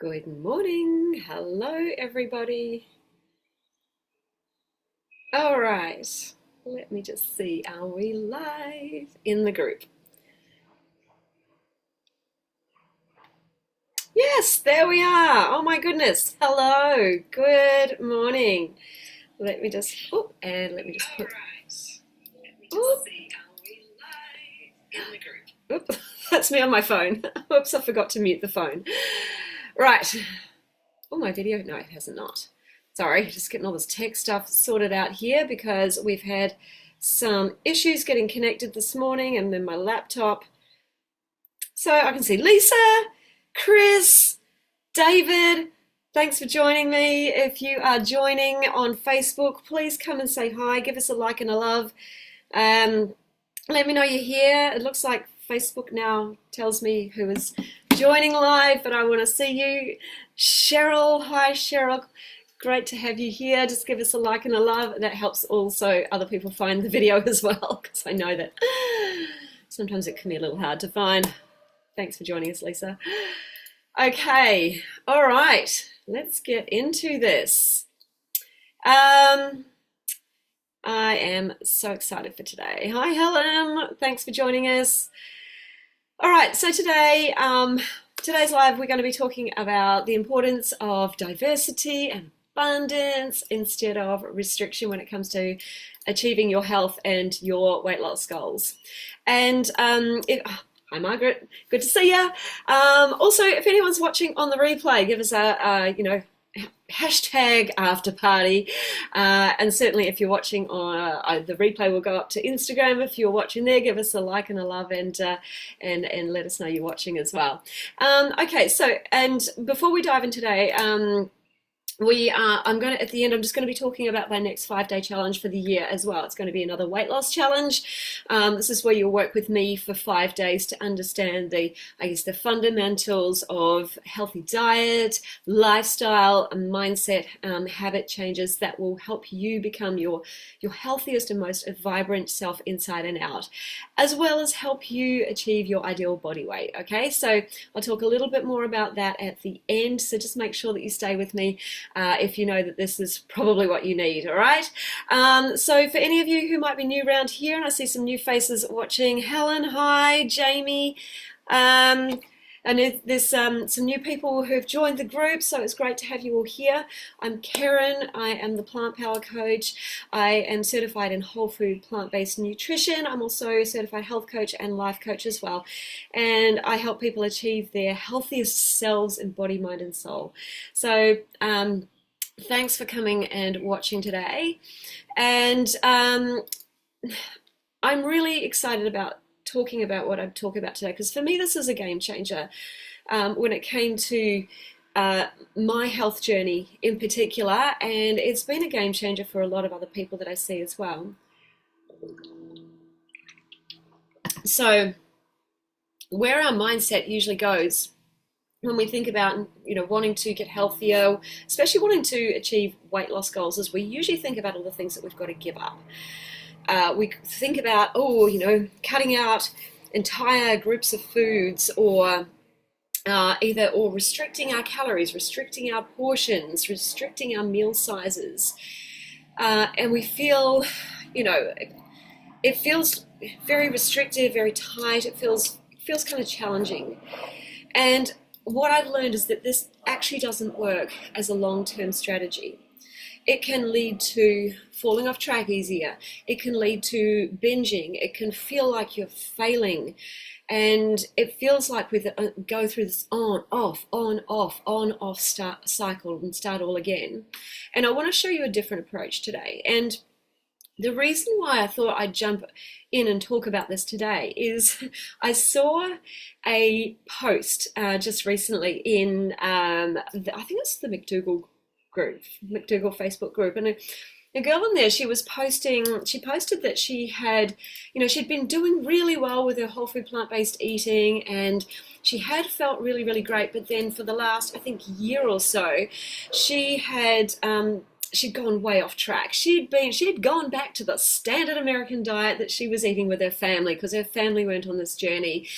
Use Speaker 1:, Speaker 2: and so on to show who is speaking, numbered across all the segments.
Speaker 1: Good morning. Hello, everybody. All right. Let me just see. Are we live in the group? Yes, there we are. Oh my goodness. Hello. Good morning. Let me just, oh, and let me just put, oh, oop, that's me on my phone. Oops, I forgot to mute the phone. Right. Oh, my video? No, it hasn't not. Sorry, just getting all this tech stuff sorted out here because we've had some issues getting connected this morning and then my laptop. So I can see Lisa, Chris, David, thanks for joining me. If you are joining on Facebook, please come and say hi. Give us a like and a love. Let me know you're here. It looks like Facebook now tells me who is joining live, but I want to see you. Cheryl, hi Cheryl. Great to have you here. Just give us a like and a love. That helps also other people find the video as well, because I know that sometimes it can be a little hard to find. Thanks for joining us, Lisa. Okay, all right, let's get into this. I am so excited for today. Hi, Helen. Thanks for joining us. All right, so today's live, we're going to be talking about the importance of diversity and abundance instead of restriction when it comes to achieving your health and your weight loss goals. And hi, Margaret. Good to see you. Also, if anyone's watching on the replay, give us a hashtag after party. And certainly if you're watching on the replay will go up to Instagram. If you're watching there, give us a like and a love and let us know you're watching as well. Okay, so, and before we dive in today, at the end, I'm just going to be talking about my next 5-day challenge for the year as well. It's going to be another weight loss challenge. This is where you'll work with me for 5 days to understand the fundamentals of healthy diet, lifestyle, mindset, habit changes that will help you become your healthiest and most vibrant self inside and out, as well as help you achieve your ideal body weight. Okay, so I'll talk a little bit more about that at the end. So just make sure that you stay with me. If you know that this is probably what you need, all right? So for any of you who might be new around here, and I see some new faces watching, Helen, hi, Jamie, and there's some new people who've joined the group, so it's great to have you all here. I'm Karen, I am the Plant Power Coach. I am certified in whole food plant-based nutrition. I'm also a certified health coach and life coach as well. And I help people achieve their healthiest selves in body, mind, and soul. So thanks for coming and watching today. And I'm really excited about talking about what I'm talking about today, because for me this is a game changer when it came to my health journey in particular, and it's been a game changer for a lot of other people that I see as well. So where our mindset usually goes when we think about wanting to get healthier, especially wanting to achieve weight loss goals, is we usually think about all the things that we've got to give up. We think about, cutting out entire groups of foods, or restricting our calories, restricting our portions, restricting our meal sizes. And we feel, it feels very restrictive, very tight. It feels kind of challenging. And what I've learned is that this actually doesn't work as a long-term strategy. It can lead to falling off track easier. It can lead to binging. It can feel like you're failing. And it feels like we go through this on, off cycle and start all again. And I want to show you a different approach today. And the reason why I thought I'd jump in and talk about this today is I saw a post just recently in, I think it's the McDougall Facebook group, and a girl in there, she posted that she had, she'd been doing really well with her whole food plant-based eating, and she had felt really, really great, but then for the last, I think, year or so, she had she'd gone way off track. She had gone back to the standard American diet that she was eating with her family, because her family went on this journey.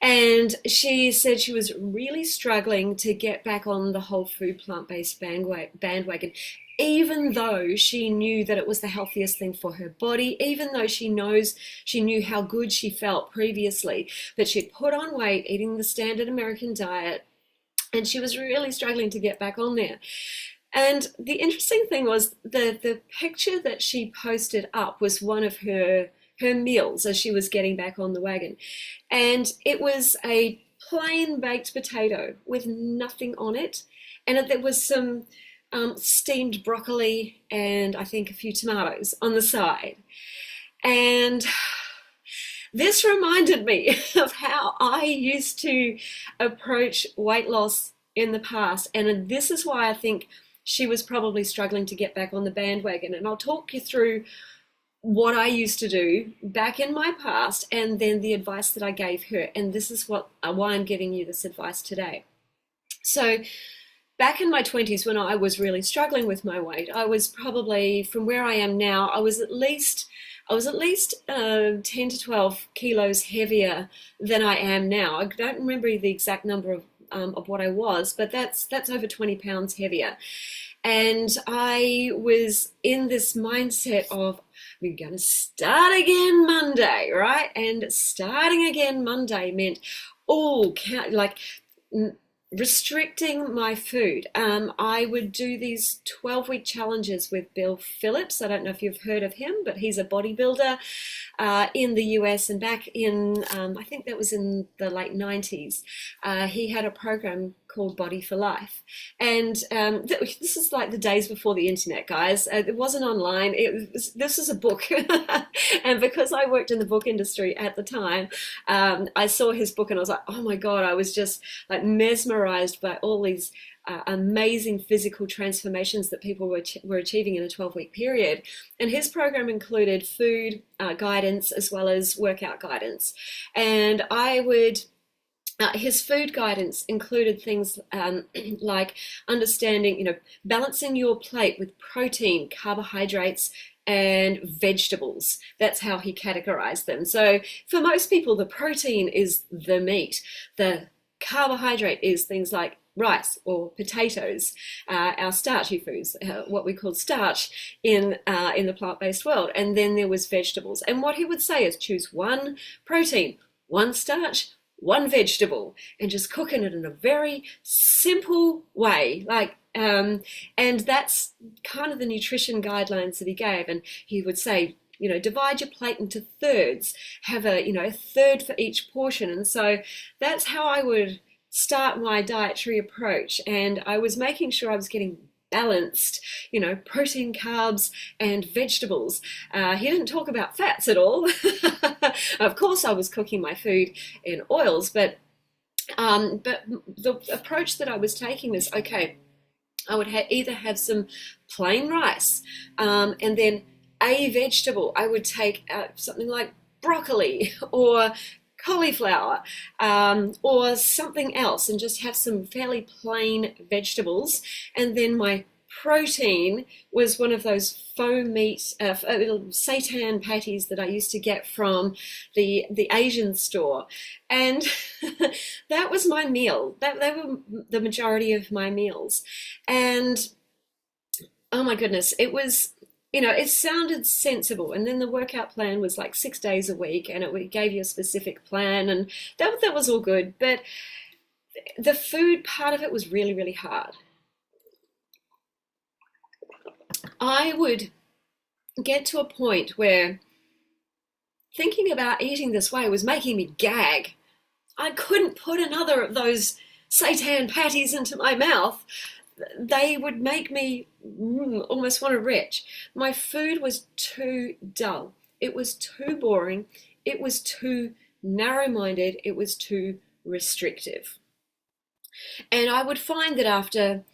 Speaker 1: And she said she was really struggling to get back on the whole food plant-based bandwagon, even though she knew that it was the healthiest thing for her body, even though she knew how good she felt previously, but she'd put on weight eating the standard American diet, and she was really struggling to get back on there. And the interesting thing was the picture that she posted up was one of her meals as she was getting back on the wagon. And it was a plain baked potato with nothing on it. And there was some steamed broccoli and I think a few tomatoes on the side. And this reminded me of how I used to approach weight loss in the past. And this is why I think she was probably struggling to get back on the bandwagon. And I'll talk you through what I used to do back in my past and then the advice that I gave her. And this is why I'm giving you this advice today. So back in my 20s, when I was really struggling with my weight, I was probably, from where I am now, I was at least 10 to 12 kilos heavier than I am now. I don't remember the exact number of what I was, but that's over 20 pounds heavier. And I was in this mindset of, we're going to start again Monday, right? And starting again Monday meant, restricting my food. I would do these 12-week challenges with Bill Phillips. I don't know if you've heard of him, but he's a bodybuilder in the US, and back in, I think that was in the late 90s, he had a program called Body for Life. And this is like the days before the internet, guys. It wasn't online. This is a book. And because I worked in the book industry at the time, I saw his book and I was like, oh my God, I was just like mesmerized by all these amazing physical transformations that people were achieving in a 12-week period. And his program included food guidance as well as workout guidance. And his food guidance included things like understanding, balancing your plate with protein, carbohydrates, and vegetables. That's how he categorized them. So for most people, the protein is the meat. The carbohydrate is things like rice or potatoes, our starchy foods, what we call starch in the plant-based world. And then there was vegetables. And what he would say is choose one protein, one starch, one vegetable, and just cooking it in a very simple way, and that's kind of the nutrition guidelines that he gave. And he would say, divide your plate into thirds, have a third for each portion. And so that's how I would start my dietary approach. And I was making sure I was getting balanced, protein, carbs, and vegetables. He didn't talk about fats at all. Of course, I was cooking my food in oils, but the approach that I was taking is, okay, I would either have some plain rice, and then a vegetable. I would take something like broccoli or cauliflower, or something else, and just have some fairly plain vegetables. And then my protein was one of those foam meat, seitan patties that I used to get from the Asian store. And that was my meal. They were the majority of my meals. And oh my goodness, it was, it sounded sensible. And then the workout plan was like 6 days a week, and it gave you a specific plan, and that was all good. But the food part of it was really, really hard. I would get to a point where thinking about eating this way was making me gag. I couldn't put another of those seitan patties into my mouth. They would make me almost want to retch. My food was too dull. It was too boring. It was too narrow-minded. It was too restrictive. And I would find that after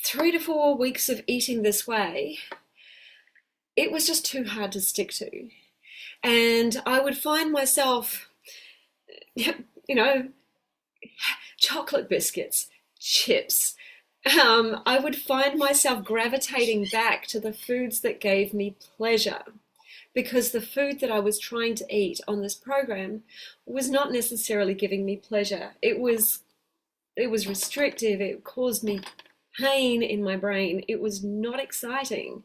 Speaker 1: 3 to 4 weeks of eating this way, it was just too hard to stick to. And I would find myself, chocolate biscuits, chips. I would find myself gravitating back to the foods that gave me pleasure, because the food that I was trying to eat on this program was not necessarily giving me pleasure. It was restrictive. It caused me pain in my brain. It was not exciting.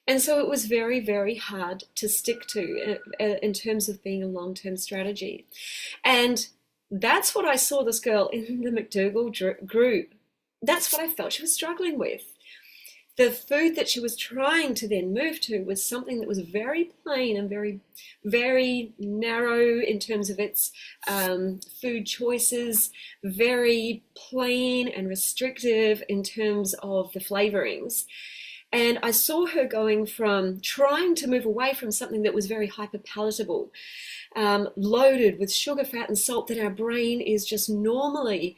Speaker 1: And so it was very, very hard to stick to in terms of being a long-term strategy. And that's what I saw this girl in the McDougall group. That's what I felt she was struggling with. The food that she was trying to then move to was something that was very plain and very, very narrow in terms of its food choices, very plain and restrictive in terms of the flavorings. And I saw her going from trying to move away from something that was very hyper palatable, loaded with sugar, fat, and salt that our brain is just normally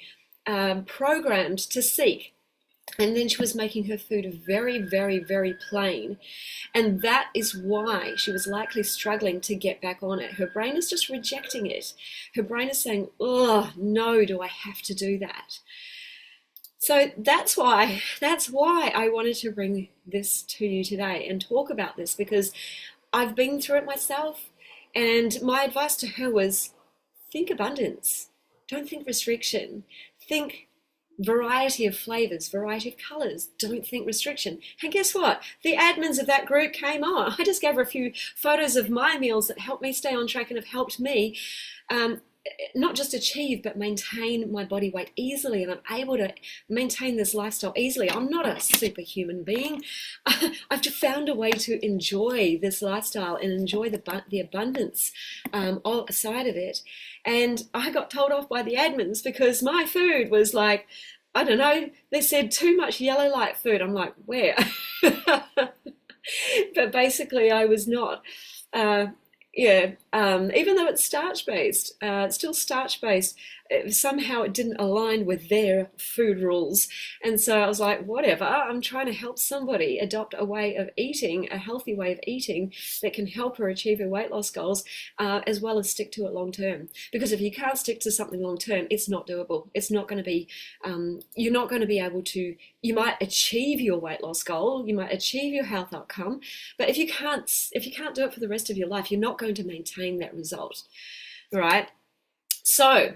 Speaker 1: programmed to seek. And then she was making her food very, very, very plain. And that is why she was likely struggling to get back on it. Her brain is just rejecting it. Her brain is saying, oh, no, do I have to do that? So that's why I wanted to bring this to you today and talk about this, because I've been through it myself. And my advice to her was, think abundance. Don't think restriction. Think variety of flavors, variety of colors. Don't think restriction. And guess what? The admins of that group came on. I just gave her a few photos of my meals that helped me stay on track and have helped me not just achieve, but maintain my body weight easily. And I'm able to maintain this lifestyle easily. I'm not a superhuman being. I've just found a way to enjoy this lifestyle and enjoy the abundance side of it. And I got told off by the admins because my food was like, I don't know, they said too much yellow light food. I'm like, where? But basically I was not. Even though it's starch-based, it's still starch-based, somehow it didn't align with their food rules. And so I was like, whatever, I'm trying to help somebody adopt a way of eating, a healthy way of eating that can help her achieve her weight loss goals, as well as stick to it long term. Because if you can't stick to something long term, it's not doable. It's not going to be, you're not going to be able to, you might achieve your weight loss goal, you might achieve your health outcome, but if you can't do it for the rest of your life, you're not going to maintain that result. All right? So,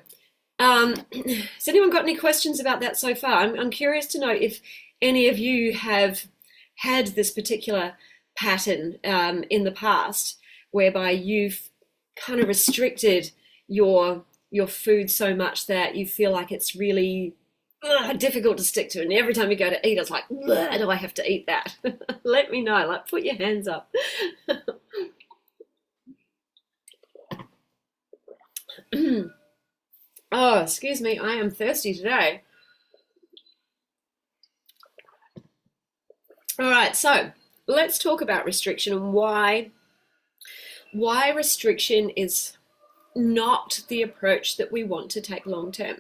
Speaker 1: has anyone got any questions about that so far? I'm curious to know if any of you have had this particular pattern in the past, whereby you've kind of restricted your food so much that you feel like it's really difficult to stick to, and every time you go to eat, it's like, do I have to eat that? Let me know. Like, put your hands up. Oh, excuse me, I am thirsty today. All right, so let's talk about restriction and why restriction is not the approach that we want to take long term.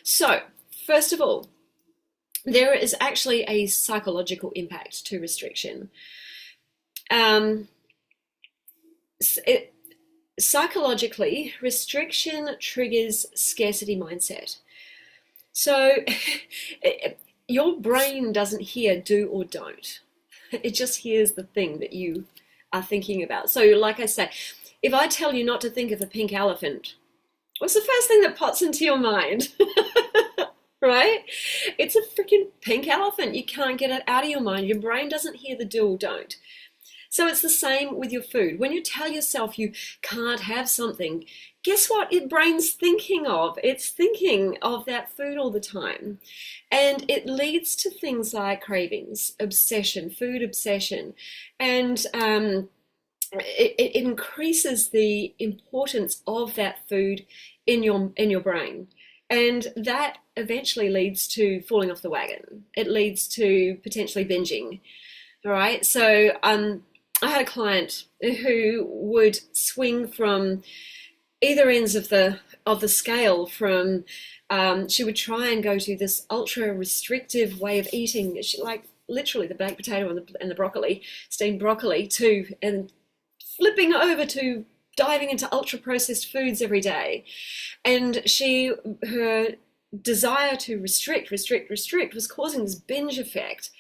Speaker 1: So, first of all, there is actually a psychological impact to restriction. Psychologically, restriction triggers scarcity mindset. So your brain doesn't hear do or don't. It just hears the thing that you are thinking about. So like I say, if I tell you not to think of a pink elephant, what's the first thing that pops into your mind? Right? It's a freaking pink elephant. You can't get it out of your mind. Your brain doesn't hear the do or don't. So it's the same with your food. When you tell yourself you can't have something, guess what your brain's thinking of? It's thinking of that food all the time. And it leads to things like cravings, obsession, food obsession. And it increases the importance of that food in your brain. And that eventually leads to falling off the wagon. It leads to potentially binging. All right. So I had a client who would swing from either ends of the scale. From she would try and go to this ultra restrictive way of eating, like literally the baked potato and the broccoli, steamed broccoli, and flipping over to diving into ultra processed foods every day. And her desire to restrict was causing this binge effect.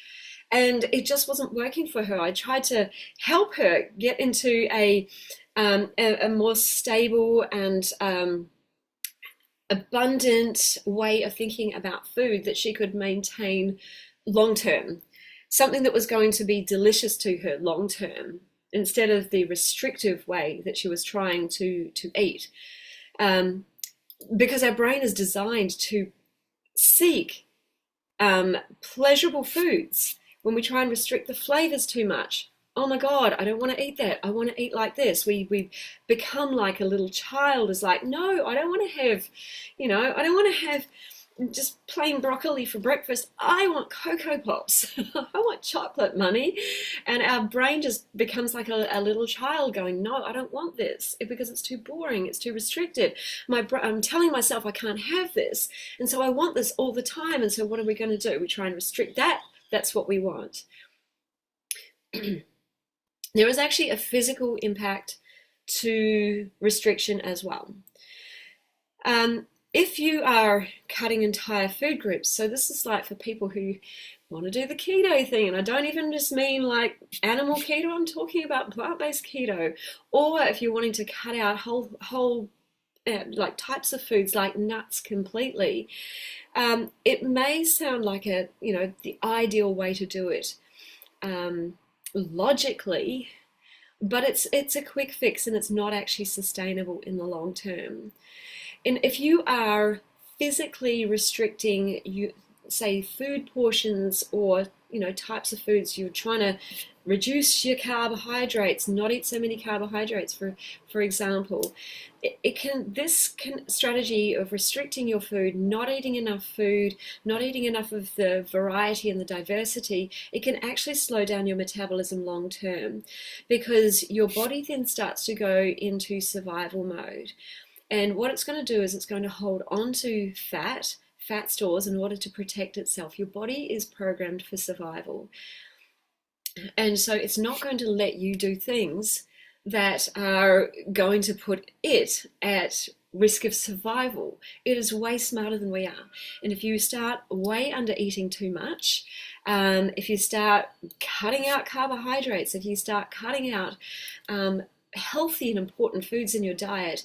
Speaker 1: and it just wasn't working for her. I tried to help her get into a more stable and abundant way of thinking about food that she could maintain long term, something that was going to be delicious to her long term, instead of the restrictive way that she was trying to eat. Because our brain is designed to seek pleasurable foods. When we try and restrict the flavors too much, oh my God, I don't want to eat that. I want to eat like this. We become like a little child, is like, no, I don't want to have, I don't want to have just plain broccoli for breakfast. I want Cocoa Pops. I want chocolate, money. And our brain just becomes like a little child going, no, I don't want this, because it's too boring. It's too restricted. I'm telling myself I can't have this. And so I want this all the time. And so what are we going to do? We try and restrict that. That's what we want. There is actually a physical impact to restriction as well. If you are cutting entire food groups, so this is like for people who want to do the keto thing, and I don't even just mean like animal keto, I'm talking about plant-based keto, or if you're wanting to cut out whole like types of foods like nuts completely, it may sound like the ideal way to do it logically, but it's a quick fix and it's not actually sustainable in the long term. And if you are physically restricting, say, food portions or types of foods, you're trying to reduce your carbohydrates, not eat so many carbohydrates, for example, this strategy of restricting your food, not eating enough of the variety and the diversity, it can actually slow down your metabolism long term, because your body then starts to go into survival mode. And what it's going to do is it's going to hold on to fat stores in order to protect itself. Your body is programmed for survival. And so it's not going to let you do things that are going to put it at risk of survival. It is way smarter than we are. And if you start way under eating too much, if you start cutting out carbohydrates, if you start cutting out healthy and important foods in your diet,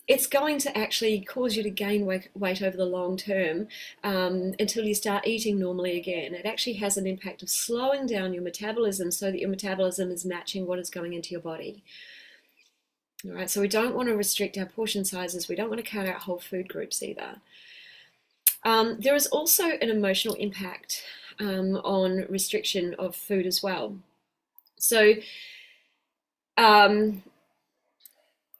Speaker 1: it's going to actually cause you to gain weight over the long term until you start eating normally again. It actually has an impact of slowing down your metabolism so that your metabolism is matching what is going into your body. All right, so we don't want to restrict our portion sizes. We don't want to cut out whole food groups either. There is also an emotional impact on restriction of food as well. So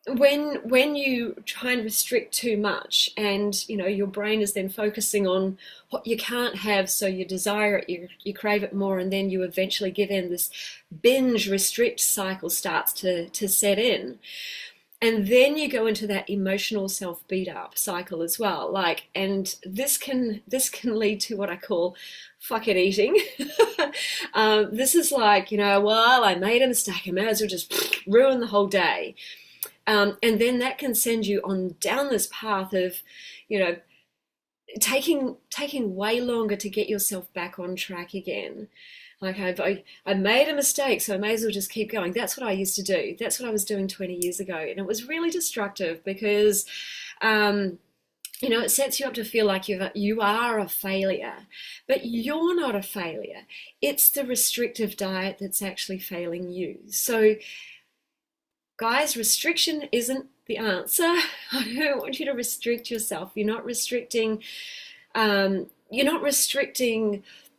Speaker 1: when you try and restrict too much, and your brain is then focusing on what you can't have, so you desire it, you crave it more, and then you eventually give in, this binge restrict cycle starts to set in. And then you go into that emotional self beat up cycle as well. And this can lead to what I call fuck it eating. This is like, well, I made a mistake, I may as well just ruin the whole day. And then that can send you on down this path of, taking way longer to get yourself back on track again. Like, I made a mistake, so I may as well just keep going. That's what I used to do. That's what I was doing 20 years ago. And it was really destructive because, it sets you up to feel like you are a failure. But you're not a failure. It's the restrictive diet that's actually failing you. So, guys, restriction isn't the answer. I don't want you to restrict yourself. You're not restricting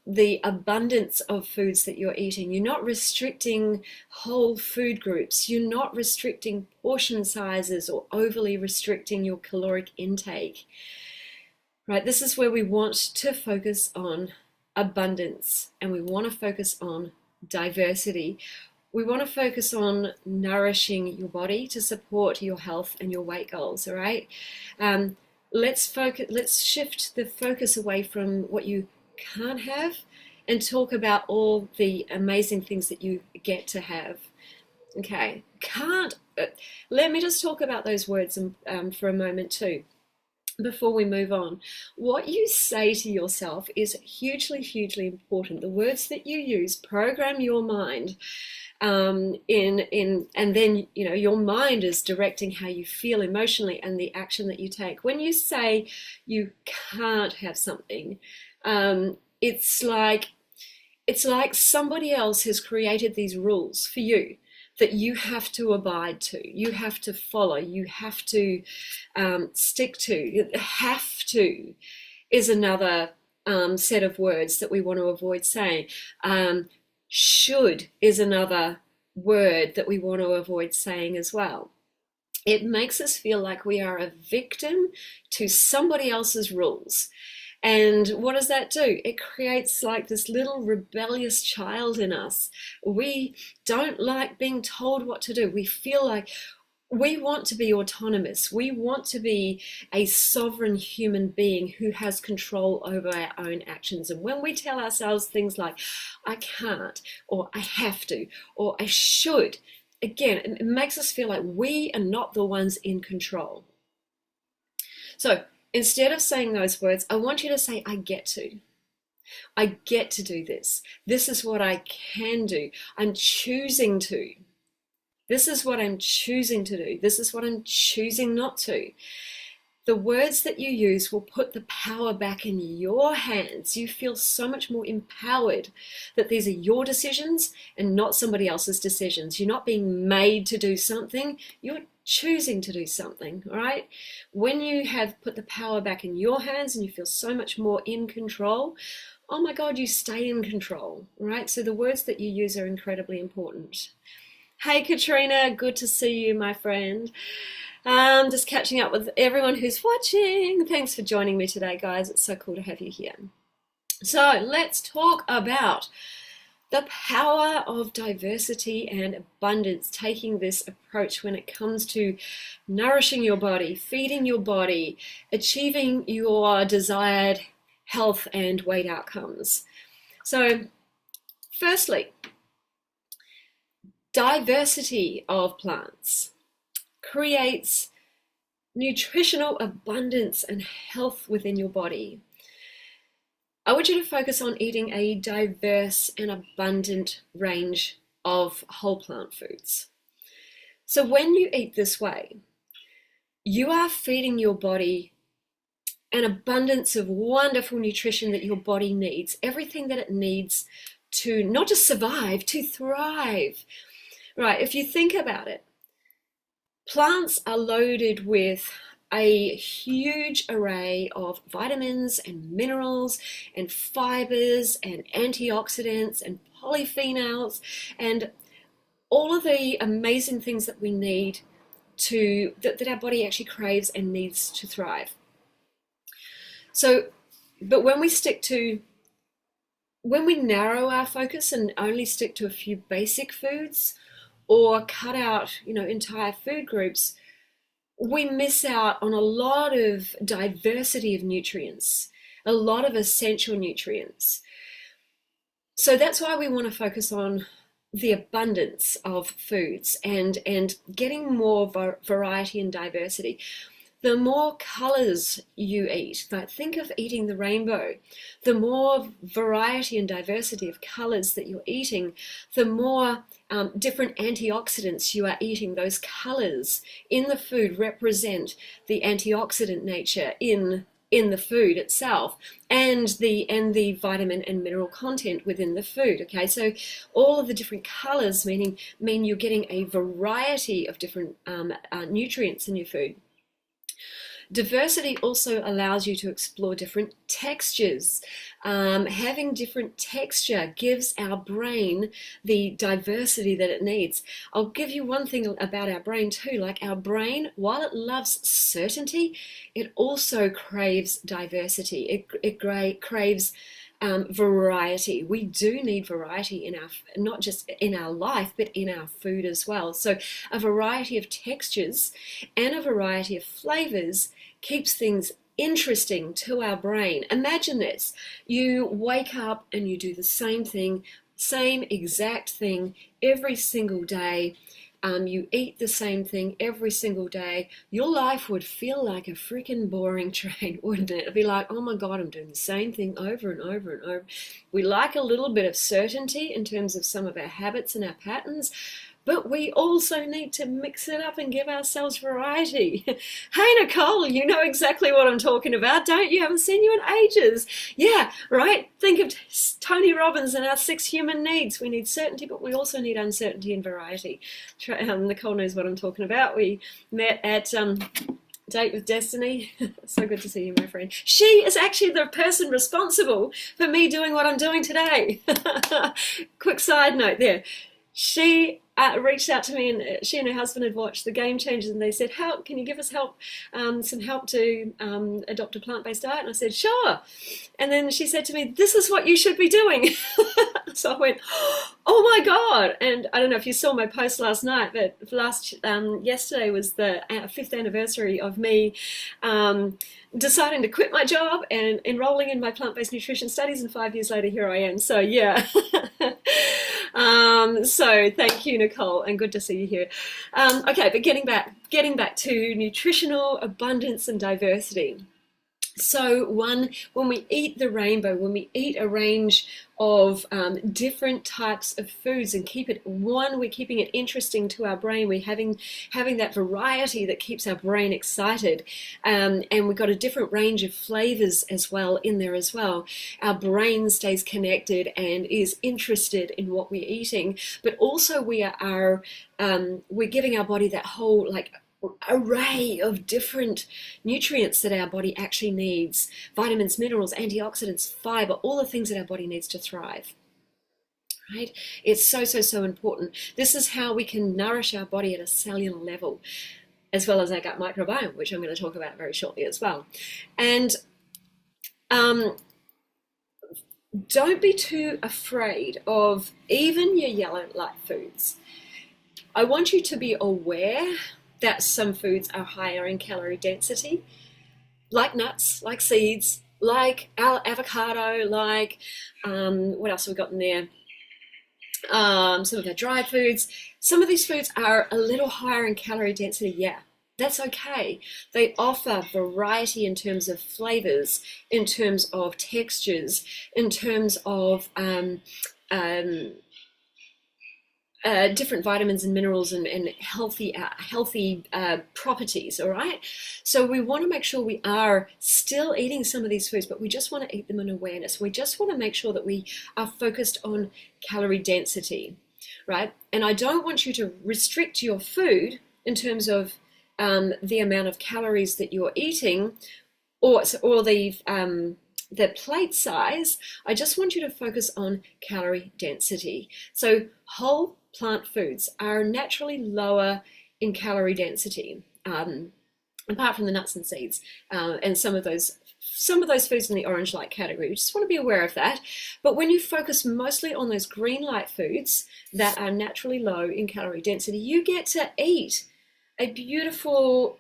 Speaker 1: the abundance of foods that you're eating. You're not restricting whole food groups. You're not restricting portion sizes or overly restricting your caloric intake. Right? This is where we want to focus on abundance, and we want to focus on diversity. We want to focus on nourishing your body to support your health and your weight goals, all right? Let's shift the focus away from what you can't have and talk about all the amazing things that you get to have. Okay, let me just talk about those words for a moment too. before we move on. What you say to yourself is hugely, hugely important. The words that you use program your mind, and then your mind is directing how you feel emotionally and the action that you take. When you say you can't have something, it's like somebody else has created these rules for you that you have to abide to, you have to follow, you have to stick to. Have to is another set of words that we want to avoid saying. Should is another word that we want to avoid saying as well. It makes us feel like we are a victim to somebody else's rules. And what does that do? It creates like this little rebellious child in us. We don't like being told what to do. We feel like we want to be autonomous. We want to be a sovereign human being who has control over our own actions. And when we tell ourselves things like, I can't, or I have to, or I should, again, it makes us feel like we are not the ones in control. So instead of saying those words, I want you to say, I get to. I get to do this. This is what I can do. I'm choosing to. This is what I'm choosing to do. This is what I'm choosing not to. The words that you use will put the power back in your hands. You feel so much more empowered that these are your decisions and not somebody else's decisions. You're not being made to do something. You're choosing to do something, all right? When you have put the power back in your hands and you feel so much more in control, oh my God, you stay in control, all right? So the words that you use are incredibly important. Hey Katrina, good to see you, my friend. Just catching up with everyone who's watching. Thanks for joining me today, guys. It's so cool to have you here. So let's talk about the power of diversity and abundance, taking this approach when it comes to nourishing your body, feeding your body, achieving your desired health and weight outcomes. So firstly, diversity of plants creates nutritional abundance and health within your body. I want you to focus on eating a diverse and abundant range of whole plant foods. So when you eat this way, you are feeding your body an abundance of wonderful nutrition that your body needs, everything that it needs to not just survive, to thrive. Right, if you think about it, plants are loaded with a huge array of vitamins and minerals and fibers and antioxidants and polyphenols and all of the amazing things that we need that our body actually craves and needs to thrive. So, but when we narrow our focus and only stick to a few basic foods or cut out, entire food groups, we miss out on a lot of diversity of nutrients, a lot of essential nutrients. So that's why we want to focus on the abundance of foods and getting more variety and diversity. The more colors you eat, like think of eating the rainbow, the more variety and diversity of colors that you're eating, the more different antioxidants you are eating. Those colors in the food represent the antioxidant nature in the food itself and the vitamin and mineral content within the food. Okay, so all of the different colors mean you're getting a variety of different nutrients in your food. Diversity also allows you to explore different textures. Having different texture gives our brain the diversity that it needs. I'll give you one thing about our brain too. Like our brain, while it loves certainty, it also craves diversity. It craves variety. We do need variety in not just in our life, but in our food as well. So a variety of textures and a variety of flavors keeps things interesting to our brain. Imagine this. You wake up and you do the same thing, same exact thing every single day. you eat the same thing every single day, your life would feel like a freaking boring train, wouldn't it? It'd be like, oh my God, I'm doing the same thing over and over and over. We like a little bit of certainty in terms of some of our habits and our patterns, but we also need to mix it up and give ourselves variety. Hey, Nicole, you know exactly what I'm talking about, don't you? Haven't seen you in ages. Yeah, right? Think of Tony Robbins and our 6 human needs. We need certainty, but we also need uncertainty and variety. Nicole knows what I'm talking about. We met at Date with Destiny. So good to see you, my friend. She is actually the person responsible for me doing what I'm doing today. Quick side note there. She reached out to me, and she and her husband had watched The Game Changers, and they said, "Help, can you give us help, some help to adopt a plant-based diet?" And I said, "Sure." And then she said to me, "This is what you should be doing." So I went, "Oh my God." And I don't know if you saw my post last night, but yesterday was the 5th anniversary of me deciding to quit my job and enrolling in my plant-based nutrition studies, and 5 years later, here I am. So yeah. So thank you, Nicole, and good to see you here. Okay, but getting back to nutritional abundance and diversity. So when we eat the rainbow, when we eat a range of different types of foods and we're keeping it interesting to our brain. We're having that variety that keeps our brain excited, and we've got a different range of flavors as well in there as well. Our brain stays connected and is interested in what we're eating, but also we're giving our body that whole array of different nutrients that our body actually needs: vitamins, minerals, antioxidants, fiber, all the things that our body needs to thrive. Right? It's so important. This is how we can nourish our body at a cellular level, as well as our gut microbiome, which I'm going to talk about very shortly as well. And don't be too afraid of even your yellow light foods. I want you to be aware that some foods are higher in calorie density, like nuts, like seeds, like avocado, like what else have we got in there? Some of our dry foods. Some of these foods are a little higher in calorie density. Yeah, that's okay. They offer variety in terms of flavors, in terms of textures, in terms of different vitamins and minerals and healthy properties. All right, so we want to make sure we are still eating some of these foods, but we just want to eat them in awareness. We just want to make sure that we are focused on calorie density, right? And I don't want you to restrict your food in terms of the amount of calories that you're eating, or the plate size. I just want you to focus on calorie density. So whole plant foods are naturally lower in calorie density, apart from the nuts and seeds, and some of those foods in the orange light category. You just want to be aware of that. But when you focus mostly on those green light foods that are naturally low in calorie density, you get to eat a beautiful,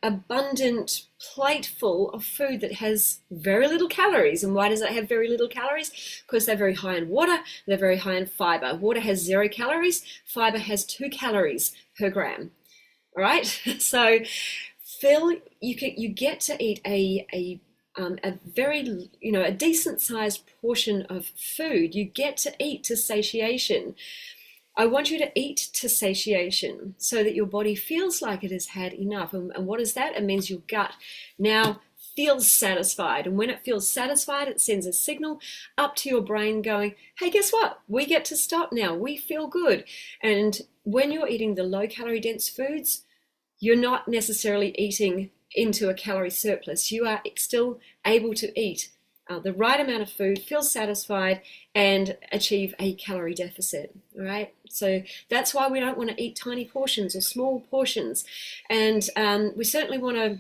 Speaker 1: abundant plate full of food that has very little calories. And why does it have very little calories? Because they're very high in water, they're very high in fiber. Water has 0 calories, fiber has 2 calories per gram. All right, so you get to eat a very, a decent sized portion of food. You get to eat to satiation. I want you to eat to satiation so that your body feels like it has had enough. And what is that? It means your gut now feels satisfied. And when it feels satisfied, it sends a signal up to your brain going, hey, guess what? We get to stop now. We feel good. And when you're eating the low calorie dense foods, you're not necessarily eating into a calorie surplus. You are still able to eat the right amount of food, feel satisfied, and achieve a calorie deficit. All right, so that's why we don't want to eat tiny portions or small portions, and we certainly want to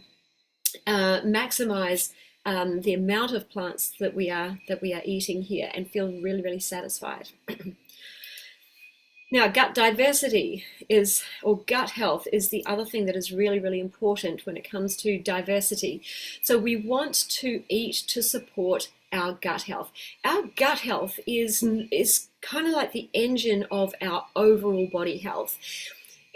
Speaker 1: maximize the amount of plants that we are eating here and feel really, really satisfied. Now, gut diversity or gut health is the other thing that is really, really important when it comes to diversity. So we want to eat to support our gut health. Our gut health is kind of like the engine of our overall body health.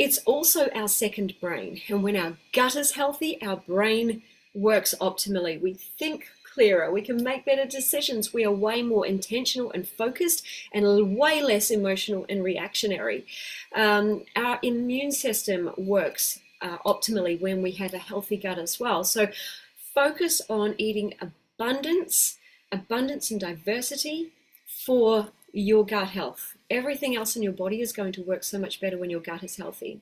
Speaker 1: It's also our second brain. And when our gut is healthy, our brain works optimally. We think clearer, we can make better decisions, we are way more intentional and focused and way less emotional and reactionary. Our immune system works optimally when we have a healthy gut as well. So focus on eating abundance and diversity for your gut health. Everything else in your body is going to work so much better when your gut is healthy.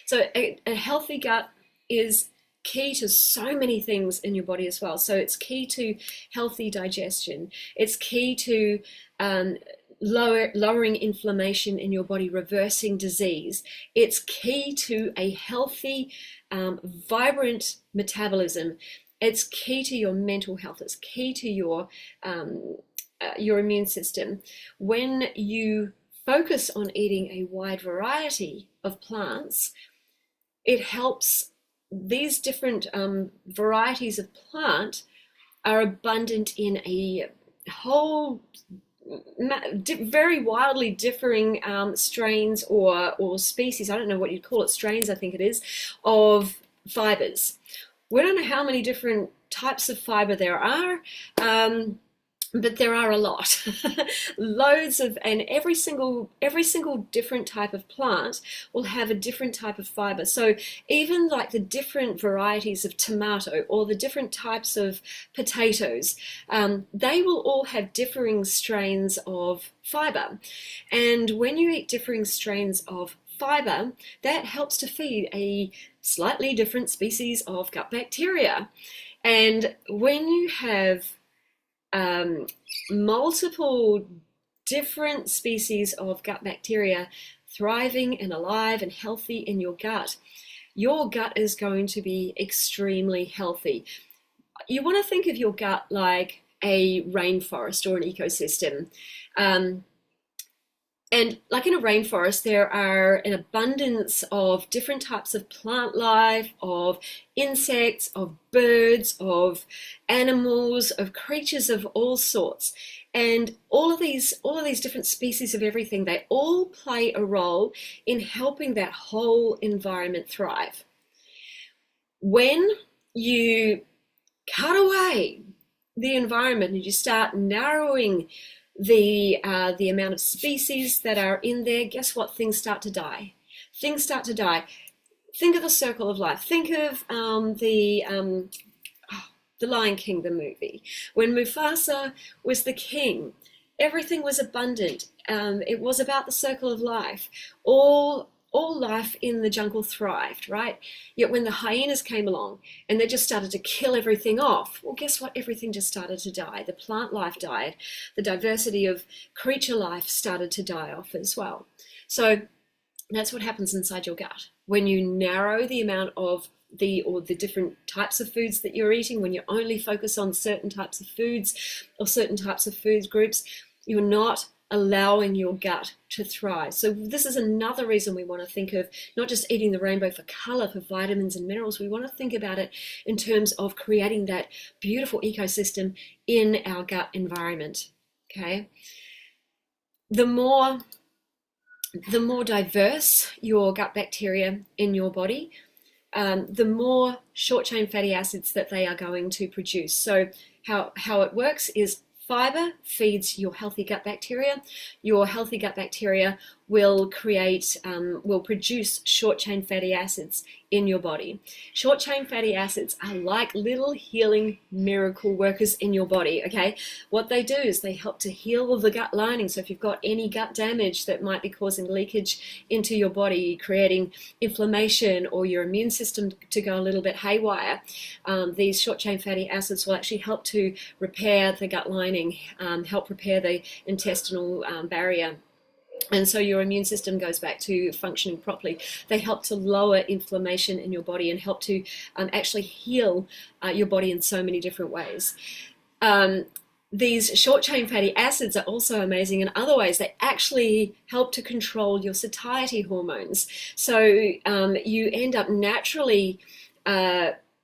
Speaker 1: So a healthy gut is key to so many things in your body as well. So it's key to healthy digestion. It's key to lowering inflammation in your body, reversing disease. It's key to a healthy, vibrant metabolism. It's key to your mental health. It's key to your immune system. When you focus on eating a wide variety of plants, it helps. These different varieties of plant are abundant in a whole very wildly differing strains or species, I don't know what you'd call it, strains I think it is, of fibers. We don't know how many different types of fiber there are, but there are a lot. Loads of, and every single different type of plant will have a different type of fiber. So even like the different varieties of tomato or the different types of potatoes, they will all have differing strains of fiber. And when you eat differing strains of fiber, that helps to feed a slightly different species of gut bacteria. And when you have multiple different species of gut bacteria thriving and alive and healthy in your gut is going to be extremely healthy. You want to think of your gut like a rainforest or an ecosystem. And like in a rainforest, there are an abundance of different types of plant life, of insects, of birds, of animals, of creatures of all sorts. And all of these different species of everything, they all play a role in helping that whole environment thrive. When you cut away the environment and you start narrowing the amount of species that are in there, guess what? Things start to die. Things start to die. Think of the circle of life. Think of the Lion King, the movie. When Mufasa was the king, everything was abundant. It was about the circle of life. All life in the jungle thrived, right? Yet when the hyenas came along and they just started to kill everything off, well, guess what? Everything just started to die. The plant life died. The diversity of creature life started to die off as well. So that's what happens inside your gut. When you narrow the amount of the different types of foods that you're eating, when you only focus on certain types of foods or certain types of food groups, you're not allowing your gut to thrive. So this is another reason we want to think of not just eating the rainbow for color, for vitamins and minerals. We want to think about it in terms of creating that beautiful ecosystem in our gut environment. Okay. The more diverse your gut bacteria in your body, the more short-chain fatty acids that they are going to produce. So how it works is fiber feeds your healthy gut bacteria. Your healthy gut bacteria will produce short-chain fatty acids in your body. Short-chain fatty acids are like little healing miracle workers in your body, okay? What they do is they help to heal the gut lining. So if you've got any gut damage that might be causing leakage into your body, creating inflammation or your immune system to go a little bit haywire, these short-chain fatty acids will actually help to repair the gut lining, help repair the intestinal barrier. And so your immune system goes back to functioning properly. They help to lower inflammation in your body and help to actually heal your body in so many different ways. These short-chain fatty acids are also amazing in other ways. They actually help to control your satiety hormones. So you end up naturally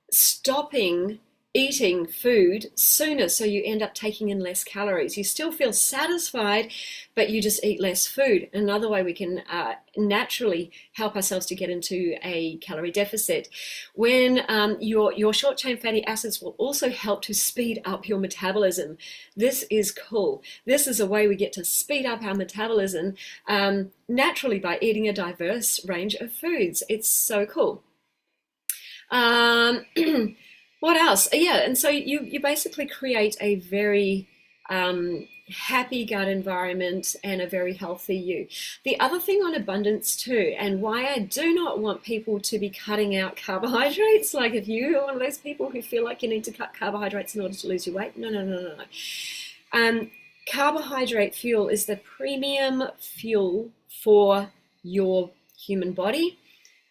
Speaker 1: stopping eating food sooner, so you end up taking in less calories. You still feel satisfied, but you just eat less food. Another way we can naturally help ourselves to get into a calorie deficit, when your short chain fatty acids will also help to speed up your metabolism. This is cool. This is a way we get to speed up our metabolism naturally by eating a diverse range of foods. It's so cool. What else? Yeah, and so you basically create a very happy gut environment and a very healthy you. The other thing on abundance too, and why I do not want people to be cutting out carbohydrates, like if you are one of those people who feel like you need to cut carbohydrates in order to lose your weight, no. Carbohydrate fuel is the premium fuel for your human body.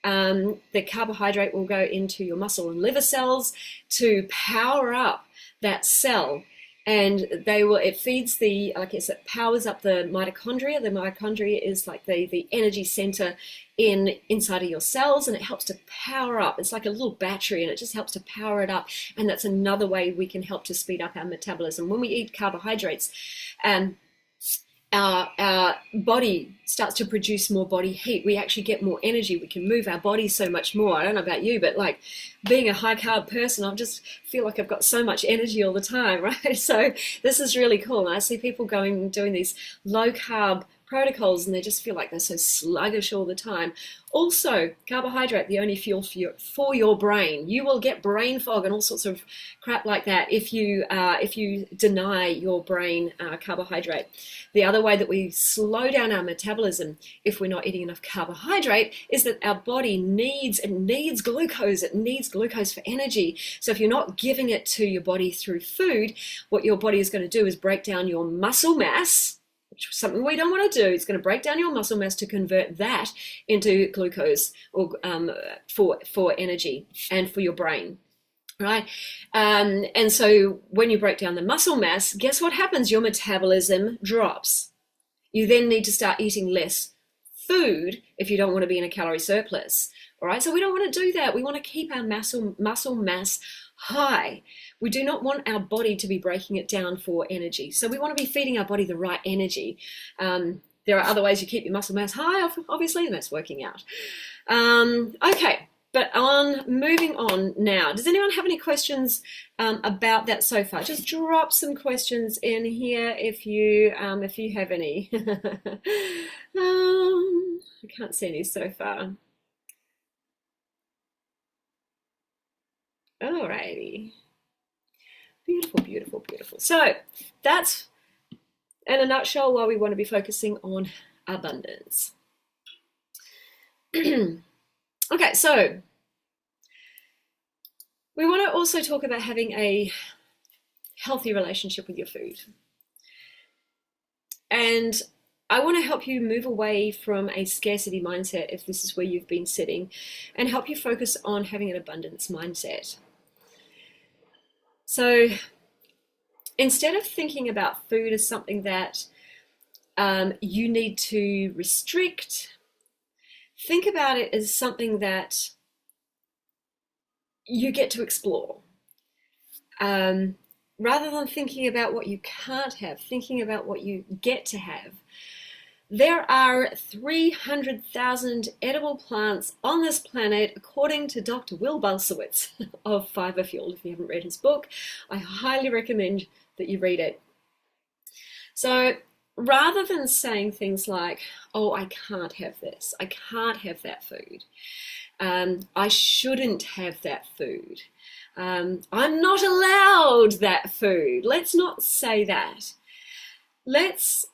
Speaker 1: The carbohydrate will go into your muscle and liver cells to power up that cell, and it feeds it powers up the mitochondria. The mitochondria is like the energy center inside of your cells, and it helps to power up. It's like a little battery, and it just helps to power it up. And that's another way we can help to speed up our metabolism. When we eat carbohydrates, our body starts to produce more body heat. We actually get more energy. We can move our body so much more. I don't know about you, but like being a high carb person, I just feel like I've got so much energy all the time, right? So this is really cool. And I see people doing these low carb protocols, and they just feel like they're so sluggish all the time. Also, carbohydrate, the only fuel for your brain. You will get brain fog and all sorts of crap like that if you deny your brain carbohydrate. The other way that we slow down our metabolism if we're not eating enough carbohydrate is that our body needs glucose. It needs glucose for energy. So if you're not giving it to your body through food, what your body is going to do is break down your muscle mass, which is something we don't want to do. It's going to break down your muscle mass to convert that into glucose or for energy and for your brain, right? And so when you break down the muscle mass, guess what happens? Your metabolism drops. You then need to start eating less food if you don't want to be in a calorie surplus. All right, so we don't want to do that. We want to keep our muscle mass high. We do not want our body to be breaking it down for energy. So we want to be feeding our body the right energy. There are other ways you keep your muscle mass high, obviously, and that's working out. Okay, but moving on now. Does anyone have any questions about that so far? Just drop some questions in here if you have any. I can't see any so far. Alrighty. Beautiful, beautiful, beautiful. So that's, in a nutshell, why we want to be focusing on abundance. Okay, so we want to also talk about having a healthy relationship with your food. And I want to help you move away from a scarcity mindset, if this is where you've been sitting, and help you focus on having an abundance mindset. So instead of thinking about food as something that you need to restrict, think about it as something that you get to explore. Rather than thinking about what you can't have, thinking about what you get to have. There are 300,000 edible plants on this planet, according to Dr. Will Bulsiewicz of Fiber Fuel. If you haven't read his book, I highly recommend that you read it. So rather than saying things like, oh, I can't have this, I can't have that food, I shouldn't have that food, I'm not allowed that food. Let's not say that. Let's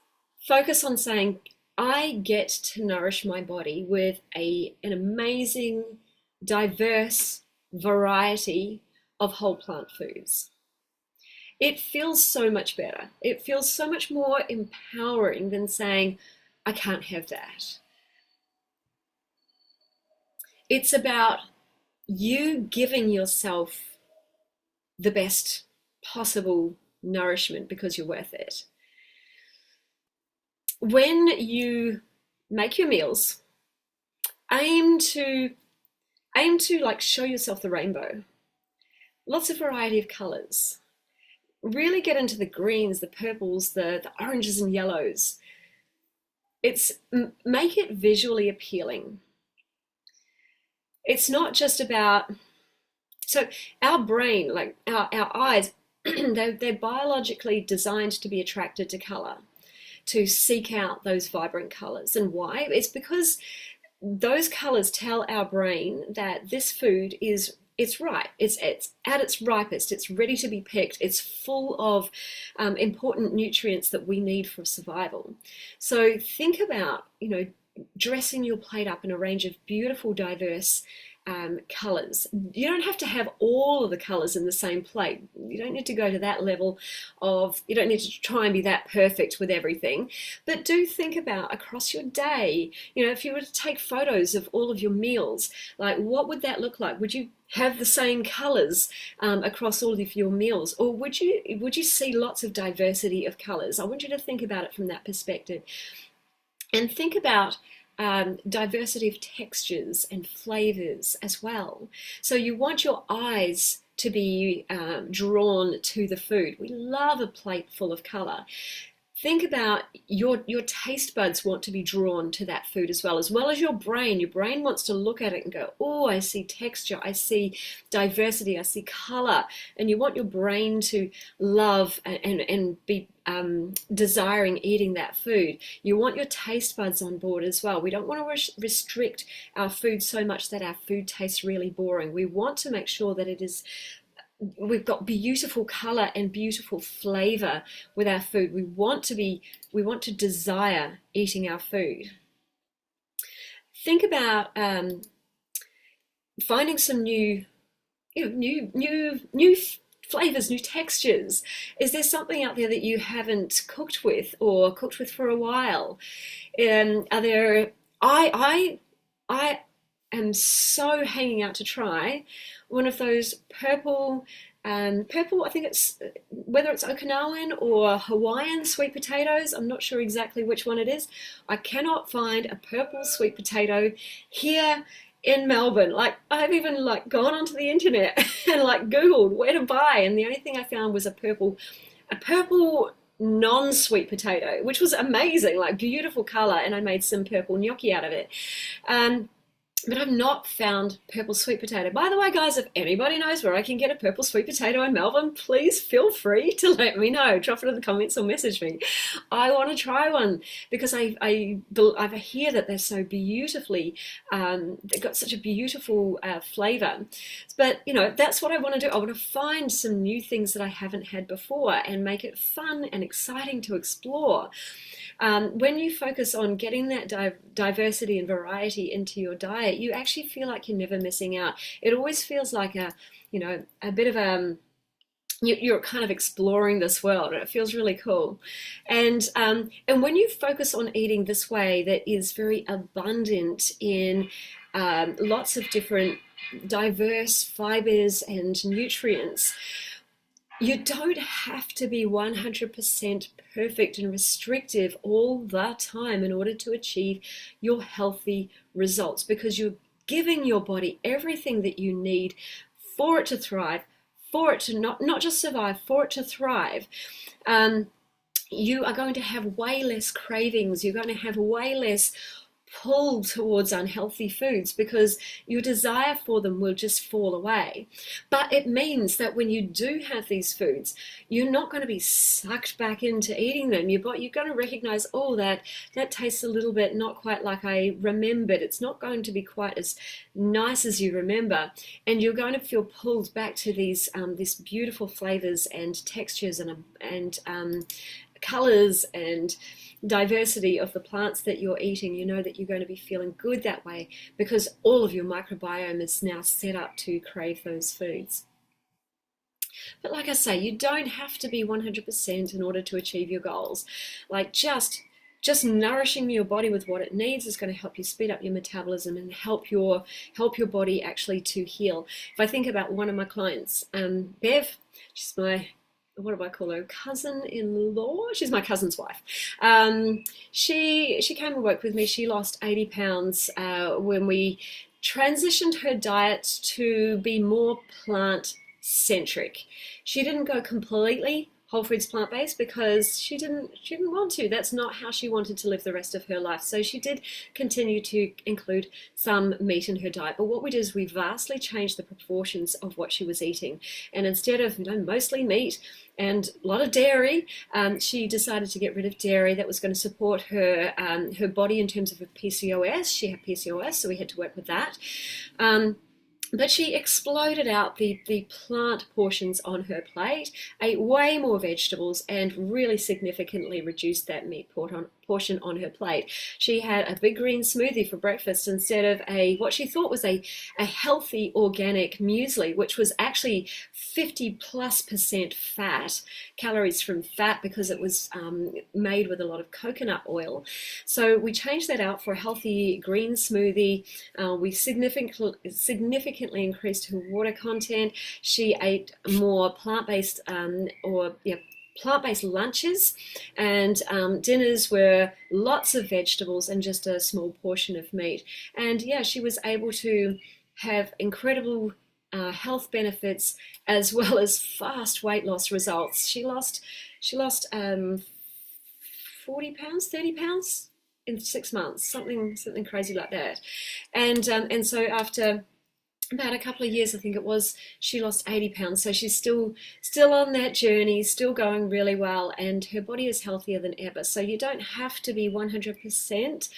Speaker 1: focus on saying, I get to nourish my body with an amazing, diverse variety of whole plant foods. It feels so much better. It feels so much more empowering than saying, I can't have that. It's about you giving yourself the best possible nourishment because you're worth it. When you make your meals, aim to like show yourself the rainbow. lots of variety of colors. Really get into the greens, the purples, the oranges and yellows. Make it visually appealing. It's not just about, so our brain, like our eyes, they're biologically designed to be attracted to color, to seek out those vibrant colors. And why? It's because those colors tell our brain that this food is, it's right, it's at its ripest, it's ready to be picked, it's full of important nutrients that we need for survival. So think about, dressing your plate up in a range of beautiful, diverse colors. You don't have to have all of the colors in the same plate. You don't need to go to that level of, you don't need to try and be that perfect with everything. But do think about across your day, if you were to take photos of all of your meals, like what would that look like? Would you have the same colors across all of your meals, or would you see lots of diversity of colors? I want you to think about it from that perspective, and think about diversity of textures and flavors as well. So you want your eyes to be drawn to the food. We love a plate full of color. Think about your taste buds want to be drawn to that food as well as your brain. Your brain wants to look at it and go, oh, I see texture, I see diversity, I see color. And you want your brain to love and be desiring eating that food. You want your taste buds on board as well. We don't want to restrict our food so much that our food tastes really boring. We want to make sure that we've got beautiful color and beautiful flavor with our food. We want to desire eating our food. Think about finding some new flavors, new textures. Is there something out there that you haven't cooked with or cooked with for a while? Are there? I am so hanging out to try one of those purple, I think it's, whether it's Okinawan or Hawaiian sweet potatoes, I'm not sure exactly which one it is. I cannot find a purple sweet potato here in Melbourne. Like, I've even gone onto the internet and Googled where to buy, and the only thing I found was a purple non-sweet potato, which was amazing, beautiful color, and I made some purple gnocchi out of it. But I've not found purple sweet potato. By the way, guys, if anybody knows where I can get a purple sweet potato in Melbourne, please feel free to let me know. Drop it in the comments or message me. I want to try one because I hear that they're so beautifully, they've got such a beautiful flavor. But, that's what I want to do. I want to find some new things that I haven't had before and make it fun and exciting to explore. When you focus on getting that diversity and variety into your diet, you actually feel like you're never missing out. It always feels like a bit of you're kind of exploring this world, and it feels really cool. And when you focus on eating this way, that is very abundant in lots of different diverse fibers and nutrients, you don't have to be 100% perfect and restrictive all the time in order to achieve your healthy results, because you're giving your body everything that you need for it to thrive, for it to not just survive, for it to thrive. You are going to have way less cravings. You're going to have way less pull towards unhealthy foods because your desire for them will just fall away. But it means that when you do have these foods, you're not going to be sucked back into eating them. You're going to recognize, oh, that tastes a little bit not quite like I remembered. It's not going to be quite as nice as you remember. And you're going to feel pulled back to these beautiful flavors and textures and colors and diversity of the plants that you're eating. You know that you're going to be feeling good that way because all of your microbiome is now set up to crave those foods. But like I say, you don't have to be 100% in order to achieve your goals. Just nourishing your body with what it needs is going to help you speed up your metabolism and help your body actually to heal. If I think about one of my clients, Bev, she's my, what do I call her? Cousin-in-law? She's my cousin's wife. She came and worked with me. She lost 80 pounds when we transitioned her diet to be more plant centric. She didn't go completely whole foods plant-based because she didn't want to. That's not how she wanted to live the rest of her life. So she did continue to include some meat in her diet. But what we did is we vastly changed the proportions of what she was eating. And instead of mostly meat and a lot of dairy, she decided to get rid of dairy. That was going to support her her body in terms of her PCOS. She had PCOS, so we had to work with that. But she exploded out the plant portions on her plate, ate way more vegetables, and really significantly reduced that meat portion on her plate. She had a big green smoothie for breakfast instead of what she thought was a healthy organic muesli, which was actually 50+% fat, calories from fat, because it was made with a lot of coconut oil. So we changed that out for a healthy green smoothie. We significantly increased her water content. She ate more plant-based plant-based lunches, and dinners were lots of vegetables and just a small portion of meat. And yeah, she was able to have incredible health benefits as well as fast weight loss results. She lost 40 pounds, 30 pounds in 6 months, something crazy like that. And so after about a couple of years, I think it was, she lost 80 pounds. So she's still on that journey, still going really well, and her body is healthier than ever. So you don't have to be 100%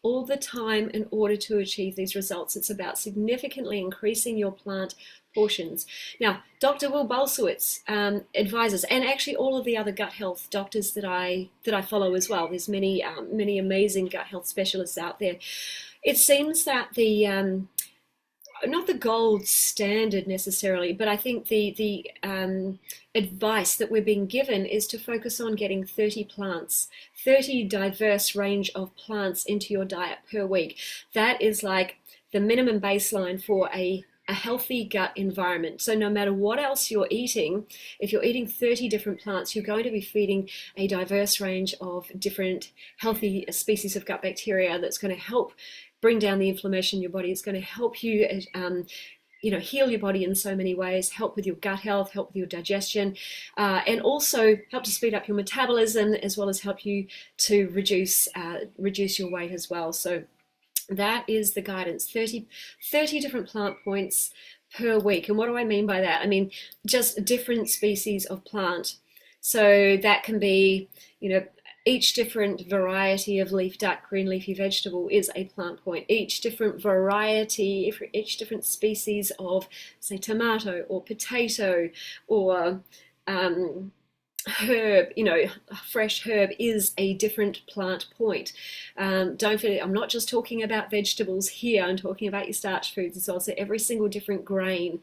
Speaker 1: all the time in order to achieve these results. It's about significantly increasing your plant portions. Now, Dr. Will Bulsiewicz advises, and actually all of the other gut health doctors that I follow as well. There's many amazing gut health specialists out there. It seems that the not the gold standard necessarily, but I think the advice that we're being given is to focus on getting 30 diverse range of plants into your diet per week. That is like the minimum baseline for a healthy gut environment. So no matter what else you're eating, if you're eating 30 different plants, you're going to be feeding a diverse range of different healthy species of gut bacteria that's going to help bring down the inflammation in your body. It's going to help you heal your body in so many ways, help with your gut health, help with your digestion, and also help to speed up your metabolism, as well as help you to reduce your weight as well. So that is the guidance, 30 different plant points per week. And what do I mean by that? I mean just different species of plant. So that can be, each different variety of leaf duck, green leafy vegetable is a plant point. Each different variety, each different species of, say, tomato or potato or herb, fresh herb is a different plant point. Don't forget, I'm not just talking about vegetables here, I'm talking about your starch foods as well. So every single different grain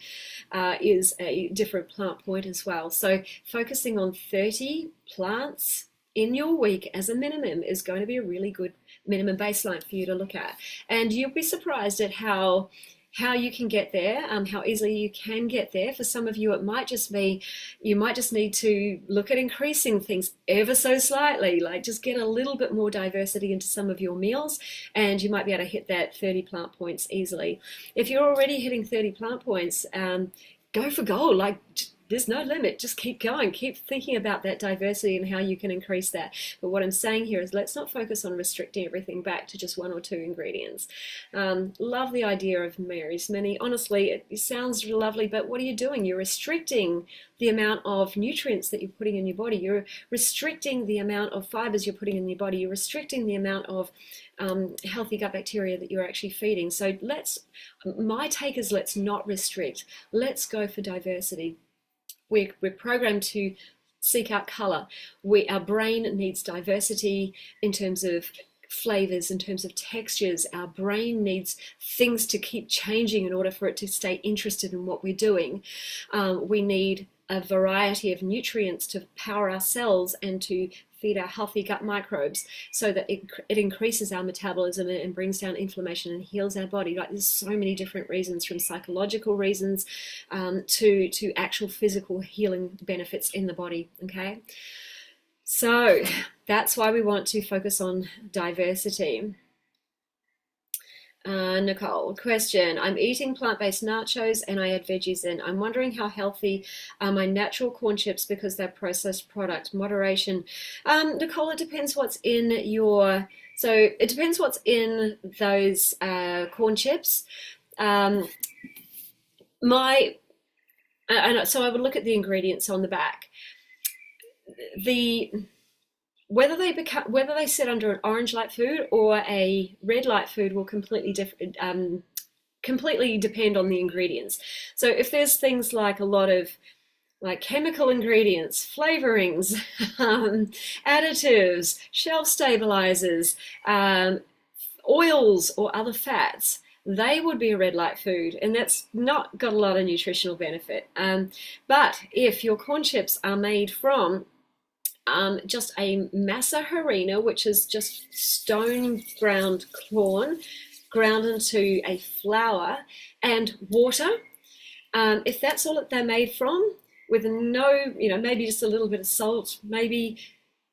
Speaker 1: is a different plant point as well. So focusing on 30 plants in your week as a minimum is going to be a really good minimum baseline for you to look at. And you'll be surprised at how you can get there, how easily you can get there. For some of you, it might just be, you might just need to look at increasing things ever so slightly, like just get a little bit more diversity into some of your meals, and you might be able to hit that 30 plant points easily. If you're already hitting 30 plant points, go for gold. Like, there's no limit. Just keep going. Keep thinking about that diversity and how you can increase that. But what I'm saying here is let's not focus on restricting everything back to just 1 or 2 ingredients. Love the idea of Mary's Mini. Honestly, it sounds lovely, but what are you doing? You're restricting the amount of nutrients that you're putting in your body. You're restricting the amount of fibers you're putting in your body. You're restricting the amount of healthy gut bacteria that you're actually feeding. So my take is let's not restrict. Let's go for diversity. We're programmed to seek out color. Our brain needs diversity in terms of flavors, in terms of textures. Our brain needs things to keep changing in order for it to stay interested in what we're doing. We need a variety of nutrients to power our cells and to feed our healthy gut microbes so that it increases our metabolism and brings down inflammation and heals our body. Like, there's so many different reasons, from psychological reasons to actual physical healing benefits in the body. Okay, so that's why we want to focus on diversity. Nicole, question. I'm eating plant-based nachos and I add veggies in. I'm wondering how healthy are my natural corn chips because they're processed product. Moderation. Nicole, it depends what's in your, so it depends what's in those corn chips. Um, my, and so I would look at the ingredients on the back. The whether they sit under an orange light food or a red light food will completely depend on the ingredients. So if there's things like a lot of like chemical ingredients, flavorings, additives, shelf stabilizers, oils or other fats, they would be a red light food, and that's not got a lot of nutritional benefit. But if your corn chips are made from just a masa harina, which is just stone ground corn ground into a flour and water. If that's all that they're made from, with no, maybe just a little bit of salt, maybe,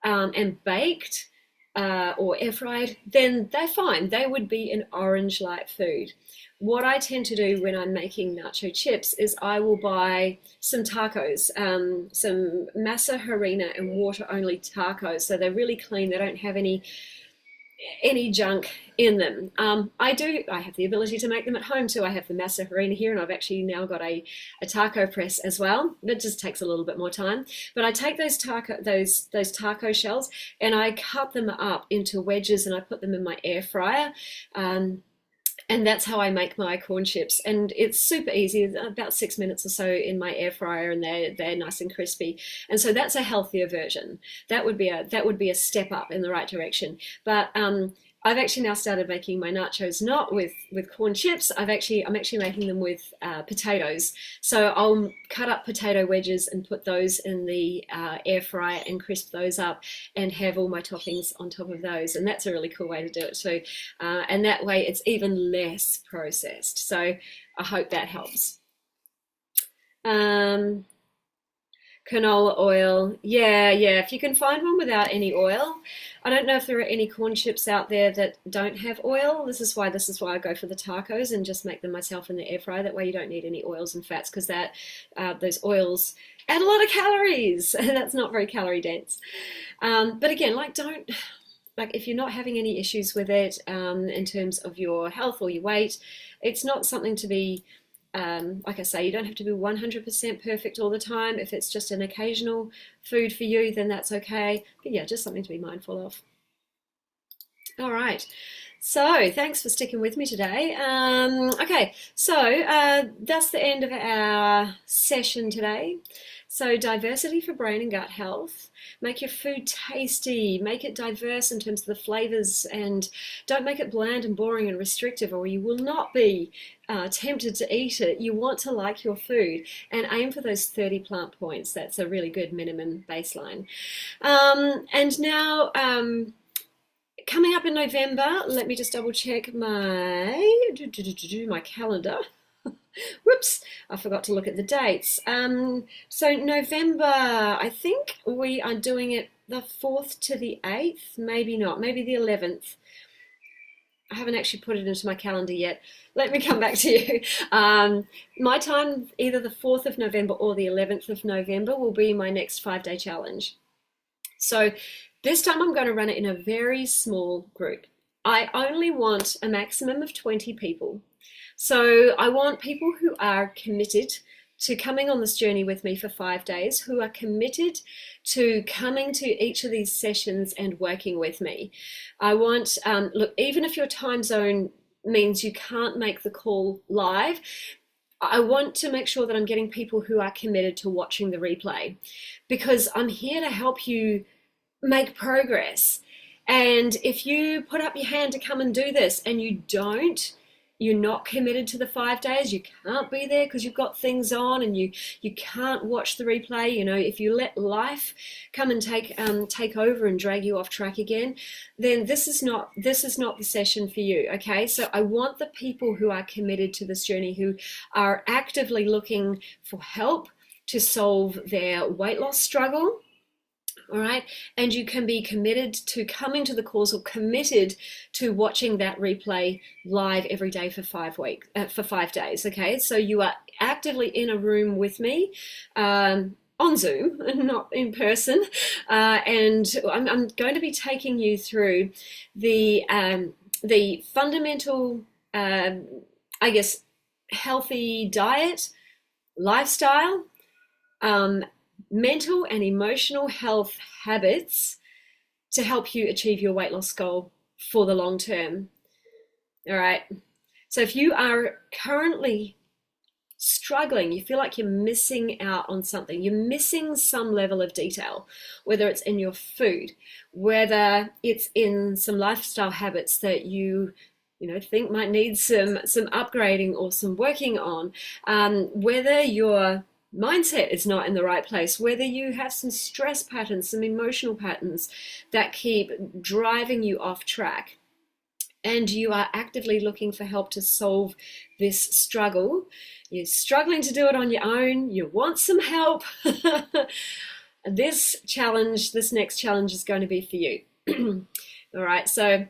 Speaker 1: and baked or air fried, then they're fine. They would be an orange light food. What I tend to do when I'm making nacho chips is I will buy some tacos, some masa harina and water only tacos. So they're really clean. They don't have any junk in them. I have the ability to make them at home too. I have the masa harina here, and I've actually now got a taco press as well. That just takes a little bit more time. But I take those taco shells and I cut them up into wedges and I put them in my air fryer. And that's how I make my corn chips, and it's super easy. About 6 minutes or so in my air fryer, and they're nice and crispy. And so that's a healthier version. That would be a step up in the right direction. But I've actually now started making my nachos not with corn chips. I'm actually making them with potatoes. So I'll cut up potato wedges and put those in the air fryer and crisp those up and have all my toppings on top of those. And that's a really cool way to do it too. And that way it's even less processed. So I hope that helps. Canola oil. Yeah. If you can find one without any oil. I don't know if there are any corn chips out there that don't have oil. This is why I go for the tacos and just make them myself in the air fryer. That way you don't need any oils and fats, because those oils add a lot of calories and that's not very calorie dense. But again, if you're not having any issues with it in terms of your health or your weight, it's not something to be like I say, you don't have to be 100% perfect all the time. If it's just an occasional food for you, then that's okay. But yeah, just something to be mindful of. All right. So thanks for sticking with me today. Okay, so that's the end of our session today. So diversity for brain and gut health. Make your food tasty. Make it diverse in terms of the flavors, and don't make it bland and boring and restrictive, or you will not be tempted to eat it. You want to like your food, and aim for those 30 plant points. That's a really good minimum baseline. And now, coming up in November, let me just double check my calendar. Whoops, I forgot to look at the dates. So November, I think we are doing it the 4th to the 8th, maybe not, maybe the 11th. I haven't actually put it into my calendar yet. Let me come back to you. My time, either the 4th of November or the 11th of November, will be my next 5-day challenge. So this time I'm going to run it in a very small group. I only want a maximum of 20 people. So I want people who are committed to coming on this journey with me for 5 days, who are committed to coming to each of these sessions and working with me. I want, look, even if your time zone means you can't make the call live, I want to make sure that I'm getting people who are committed to watching the replay, because I'm here to help you make progress. And if you put up your hand to come and do this and you're not committed to the 5 days, you can't be there because you've got things on and you can't watch the replay. If you let life come and take over and drag you off track again, then this is not the session for you. Okay, so I want the people who are committed to this journey, who are actively looking for help to solve their weight loss struggle, All right, and you can be committed to coming to the course or committed to watching that replay live every day for 5 weeks, for 5 days. Okay, so you are actively in a room with me. On Zoom and not in person, and I'm going to be taking you through the fundamental, I guess, healthy diet, lifestyle, mental and emotional health habits to help you achieve your weight loss goal for the long term. All right. So if you are currently struggling, you feel like you're missing out on something, you're missing some level of detail, whether it's in your food, whether it's in some lifestyle habits that you think might need some upgrading or some working on, whether your mindset is not in the right place, whether you have some stress patterns, some emotional patterns that keep driving you off track, and you are actively looking for help to solve this struggle. You're struggling to do it on your own, you want some help. This next challenge is going to be for you. All right, so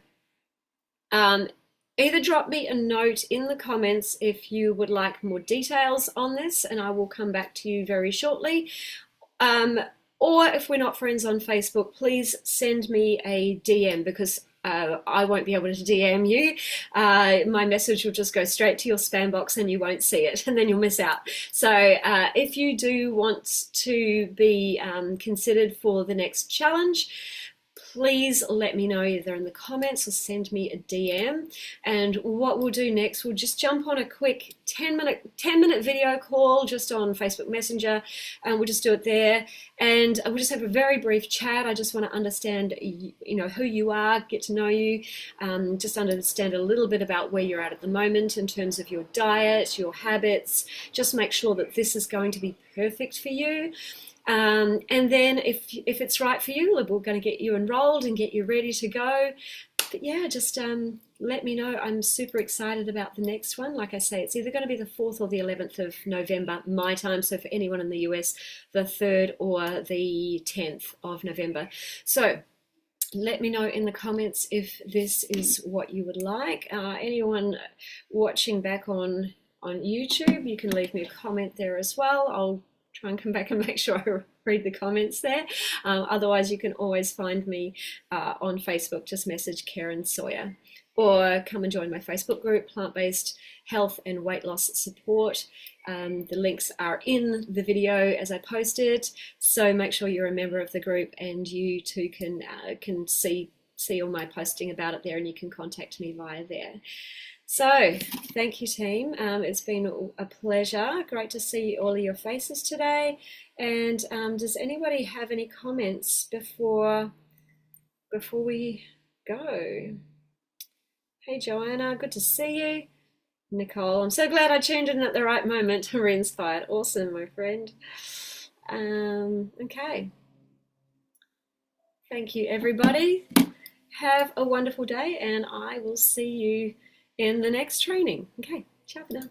Speaker 1: either drop me a note in the comments if you would like more details on this, and I will come back to you very shortly. Or if we're not friends on Facebook, please send me a DM, because I won't be able to DM you. My message will just go straight to your spam box and you won't see it, and then you'll miss out. So if you do want to be considered for the next challenge, please let me know either in the comments or send me a DM. And what we'll do next, we'll just jump on a quick 10-minute video call just on Facebook Messenger, and we'll just do it there. And we'll just have a very brief chat. I just want to understand, who you are, get to know you, just understand a little bit about where you're at the moment in terms of your diet, your habits. Just make sure that this is going to be perfect for you. And then if it's right for you, we're going to get you enrolled and get you ready to go. But yeah, just let me know. I'm super excited about the next one. Like I say, it's either going to be the 4th or the 11th of November, my time. So for anyone in the US, the 3rd or the 10th of November. So let me know in the comments if this is what you would like. Anyone watching back on YouTube, you can leave me a comment there as well. I'll try and come back and make sure I read the comments there. Otherwise, you can always find me on Facebook. Just message Karen Sawyer, or come and join my Facebook group, Plant-Based Health and Weight Loss Support. The links are in the video as I posted, so make sure you're a member of the group, and you too can see all my posting about it there, and you can contact me via there. So, thank you, team. It's been a pleasure. Great to see all of your faces today. And does anybody have any comments before we go? Hey, Joanna, good to see you. Nicole, I'm so glad I tuned in at the right moment. Re-inspired. Awesome, my friend. Okay. Thank you, everybody. Have a wonderful day, and I will see you in the next training. Okay, ciao for now.